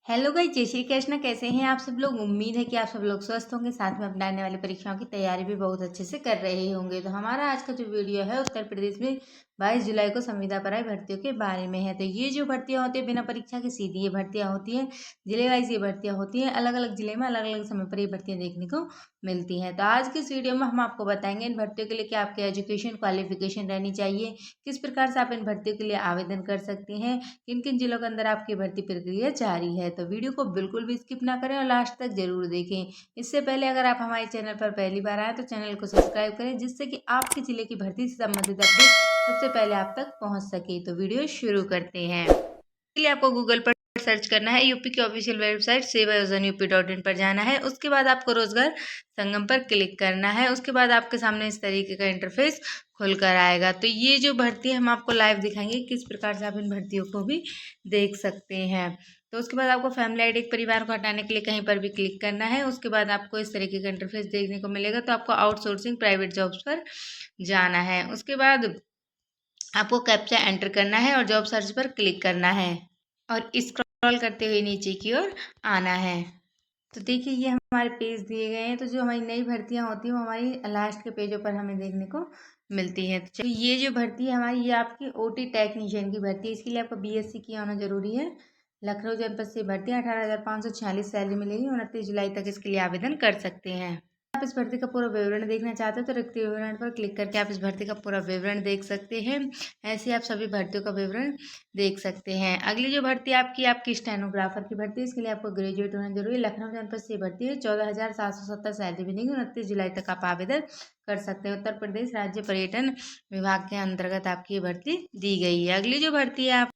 Hello guys, जय श्री कृष्ण। कैसे हैं आप सब लोग। उम्मीद है कि आप सब लोग स्वस्थ होंगे, साथ में अपने आने वाली परीक्षाओं की तैयारी भी बहुत अच्छे से कर रहे होंगे। तो हमारा आज का जो वीडियो है उत्तर प्रदेश में 22 जुलाई को संविदा पराई भर्तियों के बारे में है। तो ये जो भर्तियां होती है बिना परीक्षा के सीधी ये भर्तियां होती हैं। जिले वाइज ये भर्तियां होती हैं, अलग अलग जिले में अलग अलग समय पर ये भर्तियां देखने को मिलती हैं। तो आज के इस वीडियो में हम आपको बताएंगे इन भर्तियों के लिए क्या आपकी एजुकेशन क्वालिफिकेशन रहनी चाहिए, किस प्रकार से आप इन भर्तियों के लिए आवेदन कर सकते हैं, किन किन जिलों के अंदर आपकी भर्ती प्रक्रिया जारी है। तो वीडियो को बिल्कुल भी स्किप ना करें और लास्ट तक जरूर देखें। इससे पहले अगर आप हमारे चैनल पर पहली बार आए तो चैनल को सब्सक्राइब करें, जिससे कि आपके जिले की भर्ती से संबंधित अपडेट सबसे पहले आप तक पहुंच सके। तो वीडियो शुरू करते हैं। इसके लिए आपको गूगल पर सर्च करना है, यूपी की ऑफिशियल वेबसाइट सेवायोजन पर जाना है। उसके बाद आपको रोजगार संगम पर क्लिक करना है। उसके बाद आपके सामने इस तरीके का इंटरफेस खुलकर आएगा। तो ये जो भर्ती है हम आपको लाइव दिखाएंगे किस प्रकार से आप इन भर्तियों को भी देख सकते हैं। तो उसके बाद आपको फैमिली आईडी परिवार को हटाने के लिए कहीं पर भी क्लिक करना है। उसके बाद आपको इस तरीके का इंटरफेस देखने को मिलेगा। तो आपको आउटसोर्सिंग प्राइवेट जॉब्स पर जाना है। उसके बाद आपको कैप्चा एंटर करना है और जॉब सर्च पर क्लिक करना है और स्क्रॉल करते हुए नीचे की ओर आना है। तो देखिए ये हमारे पेज दिए गए हैं। तो जो हमारी नई भर्तियां होती हैं वो हमारी लास्ट के पेजों पर हमें देखने को मिलती है। तो ये जो भर्ती है हमारी, ये आपकी ओटी टेक्नीशियन की भर्ती है। इसके लिए आपको बीएससी किया होना जरूरी है। लखनऊ जनपद से भर्ती 18,546 सैलरी मिलेगी। 29 जुलाई तक इसके लिए आवेदन कर सकते हैं। आप इस भर्ती का पूरा विवरण देखना चाहते हो तो रिक्त विवरण पर क्लिक करके आप इस भर्ती का पूरा विवरण देख सकते हैं। ऐसे आप सभी भर्तियों का विवरण देख सकते हैं। अगली जो भर्ती आपकी स्टेनोग्राफर की भर्ती है। इसके लिए आपको ग्रेजुएट होना जरूरी है। लखनऊ जनपद से भर्ती है। 14,770 सैलरी मिलेगी। 29 जुलाई तक आप आवेदन कर सकते हैं। उत्तर प्रदेश राज्य पर्यटन विभाग के अंतर्गत आपकी ये भर्ती दी गई है। अगली जो भर्ती है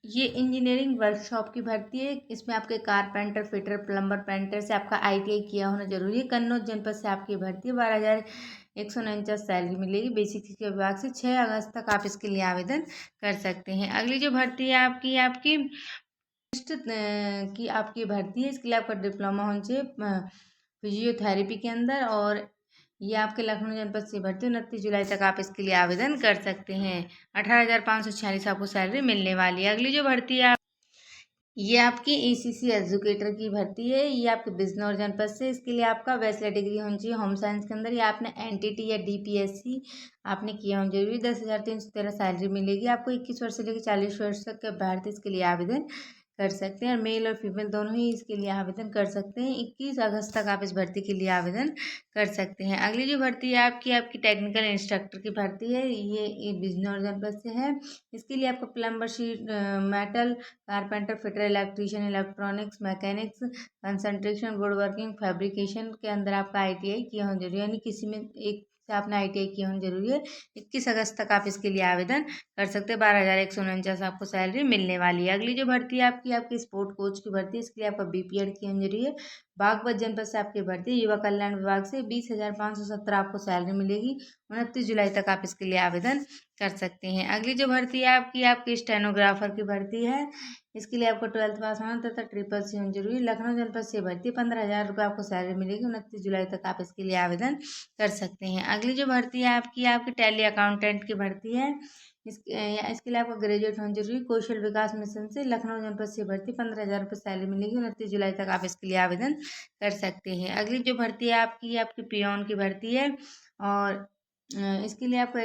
ये इंजीनियरिंग वर्कशॉप की भर्ती है। इसमें आपके कारपेंटर, फिटर, प्लम्बर, पेंटर से आपका आईटीआई किया होना जरूरी है। कन्नौज जनपद से आपकी भर्ती है। 12,149 सैलरी मिलेगी। बेसिक शिक्षा विभाग से 6 अगस्त तक आप इसके लिए आवेदन कर सकते हैं। अगली जो भर्ती है आपकी आपकी की आपकी भर्ती है। इसके लिए आपका डिप्लोमा होना चाहिए फिजियोथेरेपी के अंदर, और ये आपके लखनऊ जनपद से भर्ती 29 जुलाई तक आप इसके लिए आवेदन कर सकते हैं। 18,546 आपको सैलरी मिलने वाली है। अगली जो भर्ती है ये आपकी ईसीसी एजुकेटर की भर्ती है। ये आपके बिजनौर जनपद से। इसके लिए आपका बैचलर डिग्री होनी चाहिए होम साइंस के अंदर, या आपने एनटीटी या डीपीएससी आपने किया होना जरूरी। 10,313 सैलरी मिलेगी आपको। 21 वर्ष से लेकर 40 वर्ष तक के अभ्यर्थी इसके लिए आवेदन कर सकते हैं। मेल और फीमेल दोनों ही इसके लिए आवेदन कर सकते हैं। 21 अगस्त तक आप इस भर्ती के लिए आवेदन कर सकते हैं। अगली जो भर्ती है आपकी टेक्निकल इंस्ट्रक्टर की भर्ती है। ये बिजनौर जनपद से है। इसके लिए आपको plumber, sheet metal, carpenter, fitter, electrician, electronics, mechanics, concentration, would working, fabrication के अंदर आपका आईटीआई किया होना जरूरी है। यानी किसी में एक से आपने आईटीआई किया होना जरूरी है। 21 अगस्त तक आप इसके लिए आवेदन कर सकते हैं। 12,149 आपको सैलरी मिलने वाली है। अगली जो भर्ती है आपकी स्पोर्ट कोच की भर्ती है। इसके लिए आपका बीपीएड की होनी जरूरी है। बागपत जनपद से आपकी भर्ती है। युवा कल्याण विभाग से 20,570 आपको सैलरी मिलेगी। 29 जुलाई तक आप इसके लिए आवेदन कर सकते हैं। अगली जो भर्ती है आपकी स्टेनोग्राफर की भर्ती है। इसके लिए आपको 12th पास होना तथा ट्रिपल सी होना जरूरी। लखनऊ जनपद से भर्ती 15,000 रुपये आपको सैलरी मिलेगी। 29 जुलाई तक आप इसके लिए आवेदन कर सकते हैं। अगली जो भर्ती है आपकी टैली अकाउंटेंट की भर्ती है। इसके लिए आपको ग्रेजुएट होना जरूरी। कौशल विकास मिशन से लखनऊ जनपद से भर्ती 15,000 रुपये सैलरी मिलेगी। 29 जुलाई तक आप इसके लिए आवेदन कर सकते हैं। अगली जो भर्ती है आपकी पियोन की भर्ती है, और इसके लिए आपको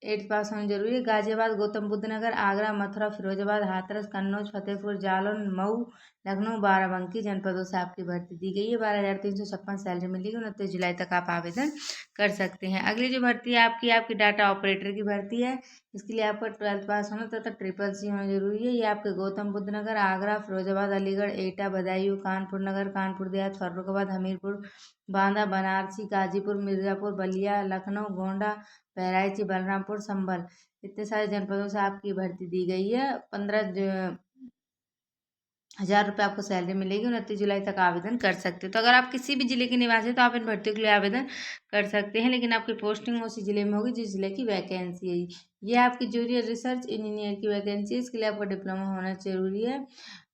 8th पास होना जरूरी है। गाजियाबाद, गौतम बुद्ध नगर, आगरा, मथुरा, फिरोजाबाद, हाथरस, कन्नौज, फतेहपुर, जालौन, मऊ, लखनऊ, बाराबंकी जनपदों से आपकी भर्ती दी गई है। 12,356 सैलरी मिलेगी। 29 जुलाई तक आप आवेदन कर सकते हैं। अगली जो भर्ती है आपकी डाटा ऑपरेटर की भर्ती है। इसके लिए आपको 12th पास होना तथा ट्रिपल सी होना जरूरी है। ये आपके गौतम बुद्ध नगर, आगरा, फिरोजाबाद, अलीगढ़, एटा, बदायूं, कानपुर नगर, कानपुर देहात, फर्रुखाबाद, हमीरपुर, बांदा, बनारसी, गाजीपुर, मिर्जापुर, बलिया, लखनऊ, गोंडा, बहराइच, बलरामपुर, संभल, इतने सारे जनपदों से आपकी भर्ती दी गई है। 15,000 रुपये आपको सैलरी मिलेगी। 29 जुलाई तक आवेदन कर सकते हो। तो अगर आप किसी भी जिले के निवासी हैं तो आप इन भर्तियों के लिए आवेदन कर सकते हैं, लेकिन आपकी पोस्टिंग उसी जिले में होगी जिस जिले की वैकेंसी है। ये आपकी जूनियर रिसर्च इंजीनियर की वैकेंसी है। इसके लिए आपको डिप्लोमा होना जरूरी है।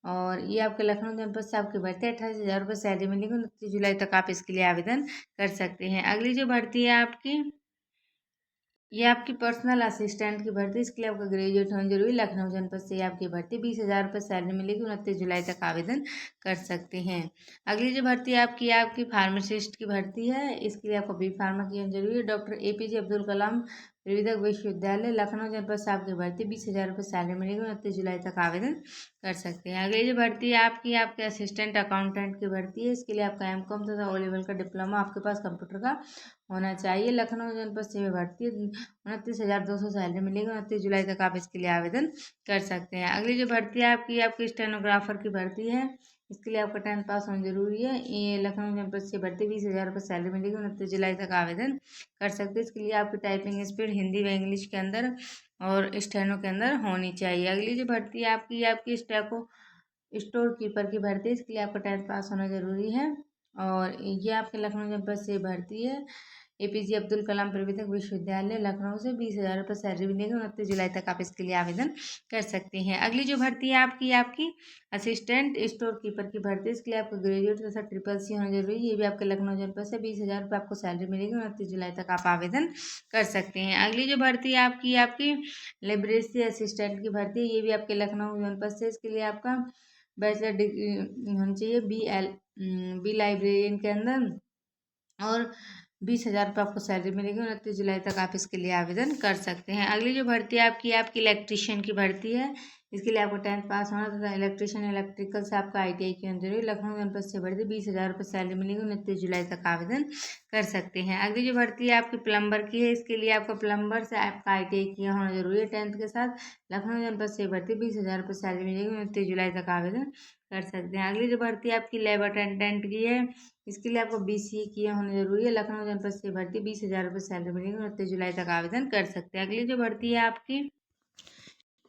और ये आपके लखनऊ जनपद से आपकी भर्ती 28,000 रुपये सैलरी मिलेगी। 29 जुलाई तक आप इसके लिए आवेदन कर सकते हैं। अगली जो भर्ती है ये आपकी पर्सनल असिस्टेंट की भर्ती, इसके लिए आपका ग्रेजुएट होना जरूरी। लखनऊ जनपद से आपकी भर्ती 20,000 रुपये सैलरी मिलेगी। 29 जुलाई तक आवेदन कर सकते हैं। अगली जो भर्ती आपकी फार्मासिस्ट की भर्ती है, इसके लिए आपको बी फार्मा की होना जरूरी है। डॉक्टर APJ अब्दुल कलाम विविधक विश्वविद्यालय लखनऊ जनपद से आपकी भर्ती 20,000 रुपये सैलरी मिलेगी। 29 जुलाई तक आवेदन कर सकते हैं। अगली जो भर्ती है आपके असिस्टेंट अकाउंटेंट की भर्ती है, इसके लिए आपका M.Com तथा O लेवल का डिप्लोमा आपके पास कंप्यूटर का होना चाहिए। लखनऊ जनपद से भर्ती 29,200 सैलरी मिलेगी। 29 जुलाई तक आप इसके लिए आवेदन कर सकते हैं। अगली जो भर्ती है आपकी स्टेनोग्राफर की भर्ती है, इसके लिए आपका 10th पास होना जरूरी है। ये लखनऊ जनपद से भर्ती 20,000 रुपये सैलरी मिलेगी। 29 जुलाई तक आवेदन कर सकते हैं। इसके लिए आपकी टाइपिंग स्पीड हिंदी व इंग्लिश के अंदर और स्टेनो के अंदर होनी चाहिए। अगली जो भर्ती है आपकी स्टेको स्टोर कीपर की भर्ती है, इसके लिए आपका 10th पास होना जरूरी है। और ये आपके लखनऊ जनपद से भर्ती है। APJ अब्दुल कलाम प्रविधिक विश्वविद्यालय लखनऊ से 20,000 रुपये सैलरी मिलेगी। 29 जुलाई तक आप इसके लिए आवेदन कर सकते हैं। अगली जो भर्ती है आपकी असिस्टेंट स्टोर कीपर की भर्ती, इसके लिए आपको ग्रेजुएट तथा SSC होना जरूरी है। ये भी आपके लखनऊ जनपद से 20,000 रुपये आपको सैलरी मिलेगी। 29 जुलाई तक आप आवेदन कर सकते हैं। अगली जो भर्ती है आपकी लाइब्रेरी असिस्टेंट की भर्ती है, ये भी आपके लखनऊ जनपद से, इसके लिए आपका बैचलर डिग्री होनी चाहिए बी लाइब्रेरियन के अंदर और 20,000 रुपये आपको सैलरी मिलेगी। 29 जुलाई तक आप इसके लिए आवेदन कर सकते हैं। अगली जो भर्ती है आपकी इलेक्ट्रीशियन की भर्ती है, इसके लिए आपको 10th पास होना तथा इलेक्ट्रीशियन इलेक्ट्रिकल से आपका ITI की होनी जरूरी। लखनऊ जनपद से भर्ती 20,000 रुपये सैलरी मिलेगी। 29 जुलाई तक आवेदन कर सकते हैं। अगली जो भर्ती है आपकी प्लम्बर की है, इसके लिए आपका प्लम्बर से आपका ITI किया होना जरूरी है 10th के साथ। लखनऊ जनपद से भर्ती 20,000 रुपये सैलरी मिलेगी। 29 जुलाई तक आवेदन कर सकते हैं। अगली जो भर्ती है आपकी लैब अटेंडेंट की है, इसके लिए आपको BCA किया होना जरूरी है। लखनऊ जनपद से भर्ती 20,000 रुपये सैलरी मिलेगी। 29 जुलाई तक आवेदन कर सकते हैं। अगली जो भर्ती है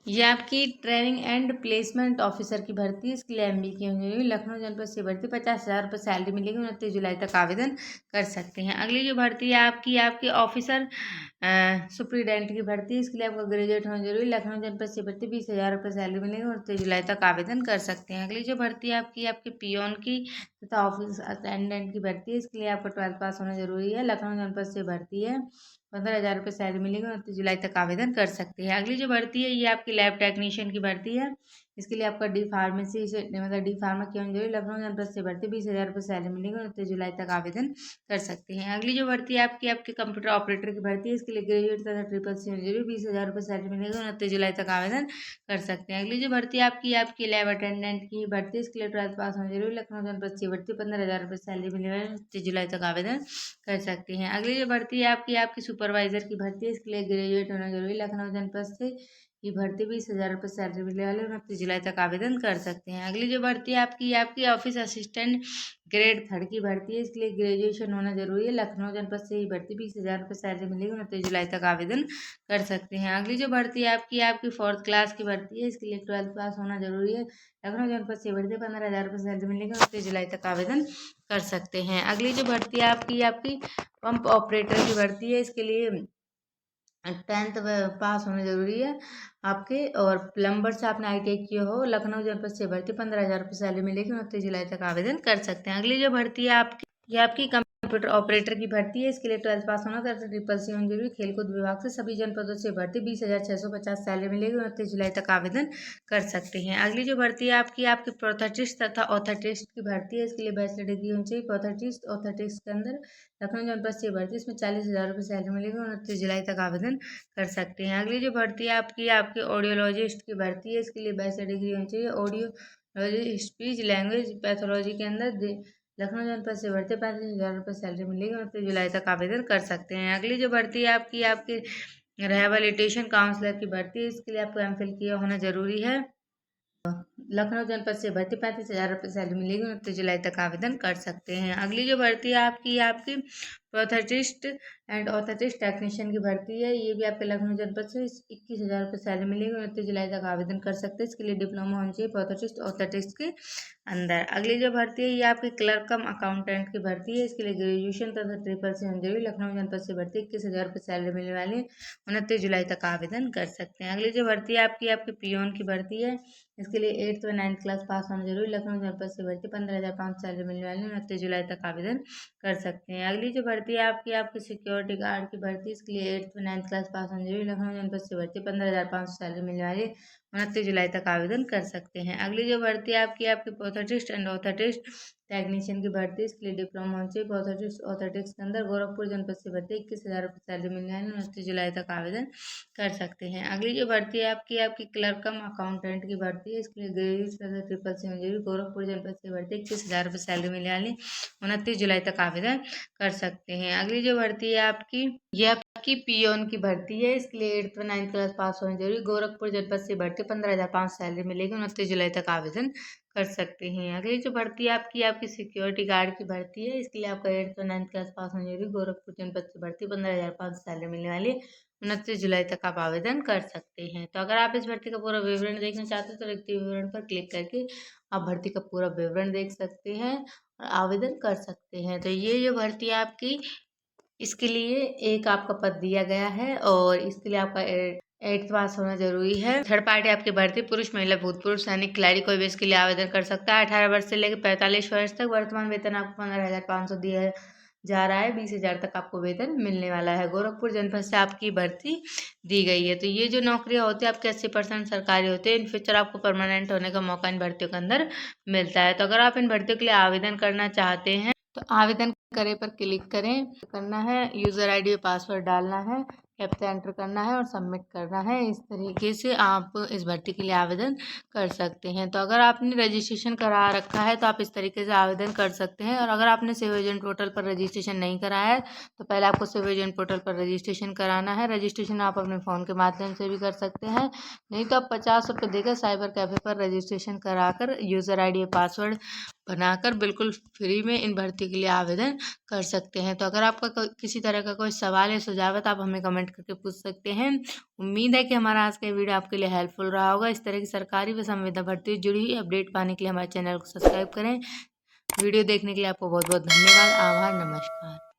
ये आपकी ट्रेनिंग एंड प्लेसमेंट ऑफिसर की भर्ती है, इसके लिए MBA की होनी जरूरी। लखनऊ जनपद से भर्ती 50,000 रुपये सैलरी मिलेगी। 29 जुलाई तक आवेदन कर सकते हैं। अगली जो भर्ती है आपकी ऑफिसर सुप्रीडेंट की भर्ती है, इसके लिए आपको ग्रेजुएट होना जरूरी। लखनऊ जनपद से भर्ती 20,000 रुपये सैलरी मिलेगी। 29 जुलाई तक आवेदन कर सकते हैं। अगली जो भर्ती है आपकी पियोन की तथा ऑफिस अटेंडेंट की भर्ती है, इसके लिए आपको 12th पास होना जरूरी है। लखनऊ जनपद से भर्ती है 15,000 रुपये सैलरी मिलेगी। 29 जुलाई तक आवेदन कर सकते हैं। अगली जो भर्ती है ये आपकी लैब टेक्नीशियन की भर्ती है, इसके लिए आपका डी फार्मेसी से D फार्मा की होनी जरूरी। लखनऊ जनपद से भर्ती 20,000 रुपये सैलरी मिलेगी। 29 जुलाई तक आवेदन कर सकते हैं। अगली जो भर्ती है आपकी कंप्यूटर ऑपरेटर की भर्ती है, इसके लिए ग्रेजुएट तथा SSC होनी जरूरी। 20,000 रुपये सैलरी मिलेगी। 29 जुलाई तक आवेदन कर सकते हैं। अगली जो भर्ती है आपकी लैब अटेंडेंट की भर्ती है, इसके लिए 12th पास होना जरूरी। लखनऊ जनपद से भर्ती 15,000 रुपये सैलरी मिलेगी। 29 जुलाई तक आवेदन कर सकते हैं। अगली जो भर्ती है आपकी सुपरवाइजर की भर्ती है, इसके लिए ग्रेजुएट होना जरूरी। लखनऊ जनपद से ये भर्ती 20,000 रुपये सैलरी मिलने वाले। 29 जुलाई तक आवेदन कर सकते हैं। अगली जो भर्ती है आपकी ऑफिस असिस्टेंट ग्रेड 3 की भर्ती है, इसके लिए ग्रेजुएशन होना जरूरी है। लखनऊ जनपद से ये भर्ती 20,000 रुपये सैलरी मिलेगी। 29 जुलाई तक आवेदन कर सकते हैं। अगली जो भर्ती है आपकी 4th क्लास की भर्ती है, इसके लिए 12th पास होना जरूरी है। लखनऊ जनपद से भर्ती 15,000 रुपये सैलरी मिलेगी। 29 जुलाई तक आवेदन कर सकते हैं। अगली जो भर्ती है आपकी पंप ऑपरेटर की भर्ती है, इसके लिए 10th पास होना जरूरी है आपके। और प्लम्बर से आपने ITI किया हो। लखनऊ जनपद से भर्ती 15,000 रुपये सैलरी मिलेगी। 29 जुलाई तक आवेदन कर सकते हैं। अगली जो भर्ती है आपकी कंप्यूटर ऑपरेटर की भर्ती है, इसके लिए 12th पास होना तथा SSC होनी जरूरी। खेलकूद विभाग से सभी जनपदों से भर्ती 20,650 सैलरी मिलेगी। 29 जुलाई तक आवेदन कर सकते हैं। अगली जो भर्ती है आपकी प्रोथेटिस्ट तथा ऑर्थोटिस्ट की भर्ती है, इसके लिए बैचलर डिग्री होनी चाहिए। ऑर्थोटिस्ट के अंदर लखनऊ जनपद से भर्ती, इसमें 40,000 रुपये सैलरी मिलेगी। 29 जुलाई तक आवेदन कर सकते हैं। अगली जो भर्ती है आपकी ऑडियोलॉजिस्ट की भर्ती है, इसके लिए बैचलर डिग्री होनी चाहिए। ऑडियोलॉजी स्पीच लैंग्वेज पैथोलॉजी के अंदर लखनऊ जनपद से भर्ती 35,000 रुपये सैलरी मिलेगी। 29 जुलाई तक आवेदन कर सकते हैं। अगली जो भर्ती है आपकी रिहेबिलिटेशन काउंसलर की भर्ती है, इसके लिए आपको MPhil किया होना जरूरी है। लखनऊ जनपद से भर्ती 35,000 रुपये सैलरी मिलेगी। 29 जुलाई तक आवेदन कर सकते हैं। अगली जो भर्ती है आपकी प्रोथेटिस्ट एंड ऑर्थोटिस्ट टेक्नीशियन की भर्ती है, ये भी आपके लखनऊ जनपद से 21,000 रुपये सैलरी मिलेगी। 29 जुलाई तक आवेदन कर सकते हैं। इसके लिए डिप्लोमा होना चाहिए प्रोथेटिस्ट ऑर्थोटिस्ट के अंदर। अगली जो भर्ती है ये आपकी क्लर्क कम अकाउंटेंट की भर्ती है, इसके लिए ग्रेजुएशन तथा SSC होनी जरूरी। लखनऊ जनपद से भर्ती 21,000 रुपये सैलरी मिलने वाली। 29 जुलाई तक आवेदन कर सकते हैं। अगली जो भर्ती है आपकी पियोन की भर्ती है, इसके लिए 8th व 9th क्लास पास होना जरूरी। लखनऊ जनपद से भर्ती 15,500 सैलरी मिलने वाली। 29 जुलाई तक आवेदन कर सकते हैं। अगली जो भर्ती है आपकी सिक्योरिटी गार्ड की भर्ती, इसके लिए 8th 9th क्लास पास होना जरूरी। लखनऊ जनपद से भर्ती 15,500 सैलरी मिलने वाली, 29 जुलाई तक आवेदन कर सकते हैं। अगली जो भर्ती है आपकी पोथेटिस्ट एंड ऑथेटिस्ट टेक्नीशियन की भर्ती, इसके लिए डिप्लोमा होना चाहिए। पोथेटिस्ट ऑथेटिक्स के अंदर गोरखपुर जनपद से भर्ती 21,000 रुपये सैलरी मिलने वाली, 29 जुलाई तक आवेदन कर सकते हैं। अगली जो भर्ती है आपकी क्लर्क कम अकाउंटेंट की भर्ती है, इसके लिए ग्रेजुएट ट्रिपल सी मंजूरी, गोरखपुर जनपद से भर्ती 21,000 रुपये सैलरी मिलने वाली, 29 जुलाई तक आवेदन कर सकते हैं। अगली जो भर्ती है आपकी पियोन की भर्ती है, इसके लिए 8th 9th क्लास पास होना जरूरी, गोरखपुर जनपद से भर्ती 15,500 सैलरी मिलेगी, 29 जुलाई तक आवेदन कर सकते हैं। अगली जो भर्ती है आपकी सिक्योरिटी गार्ड की भर्ती है, इसके लिए आपका 8th 9th क्लास पास होना जरूरी, गोरखपुर जनपद से भर्ती 15,500 सैलरी मिलने वाली, 29 जुलाई तक आप आवेदन कर सकते हैं। तो अगर आप इस भर्ती का पूरा विवरण देखना चाहते हैं तो व्यक्ति विवरण पर क्लिक करके आप भर्ती का पूरा विवरण देख सकते हैं और आवेदन कर सकते हैं। तो ये जो भर्ती है आपकी, इसके लिए एक आपका पद दिया गया है और इसके लिए आपका 8th पास होना जरूरी है। थर्ड पार्टी आपकी भर्ती पुरुष महिला भूतपूर्व सैनिक खिलाड़ी कोई भी इसके लिए आवेदन कर सकता है। 18 वर्ष से लेकर 45 वर्ष तक। वर्तमान वेतन आपको 15,500 दिया जा रहा है, 20,000 तक आपको वेतन मिलने वाला है। गोरखपुर जनपद से आपकी भर्ती दी गई है। तो ये जो नौकरियां होती है आपके 80% सरकारी होते हैं। इन फ्यूचर आपको परमानेंट होने का मौका इन भर्तियों के अंदर मिलता है। तो अगर आप इन भर्तियों के लिए आवेदन करना चाहते हैं तो आवेदन करें पर क्लिक करें। करना है, यूज़र आईडी और पासवर्ड डालना है, कैप्चा एंटर करना है और सबमिट करना है। इस तरीके से आप इस भर्ती के लिए आवेदन कर सकते हैं। तो अगर आपने रजिस्ट्रेशन करा रखा है तो आप इस तरीके से आवेदन कर सकते हैं। और अगर आपने सिविल एजेंट पोर्टल पर रजिस्ट्रेशन नहीं कराया है तो पहले आपको सिविल एजेंट पोर्टल पर रजिस्ट्रेशन कराना है। रजिस्ट्रेशन आप अपने फ़ोन के माध्यम से भी कर सकते हैं, नहीं तो आप 50 रुपये देकर साइबर कैफ़े पर रजिस्ट्रेशन कराकर यूज़र आईडी और पासवर्ड बनाकर बिल्कुल फ्री में इन भर्ती के लिए आवेदन कर सकते हैं। तो अगर आपका किसी तरह का कोई सवाल या सुझाव है तो आप हमें कमेंट करके पूछ सकते हैं। उम्मीद है कि हमारा आज का वीडियो आपके लिए हेल्पफुल रहा होगा। इस तरह की सरकारी व संविदा भर्ती से जुड़ी हुई अपडेट पाने के लिए हमारे चैनल को सब्सक्राइब करें। वीडियो देखने के लिए आपको बहुत बहुत धन्यवाद। आभार, नमस्कार।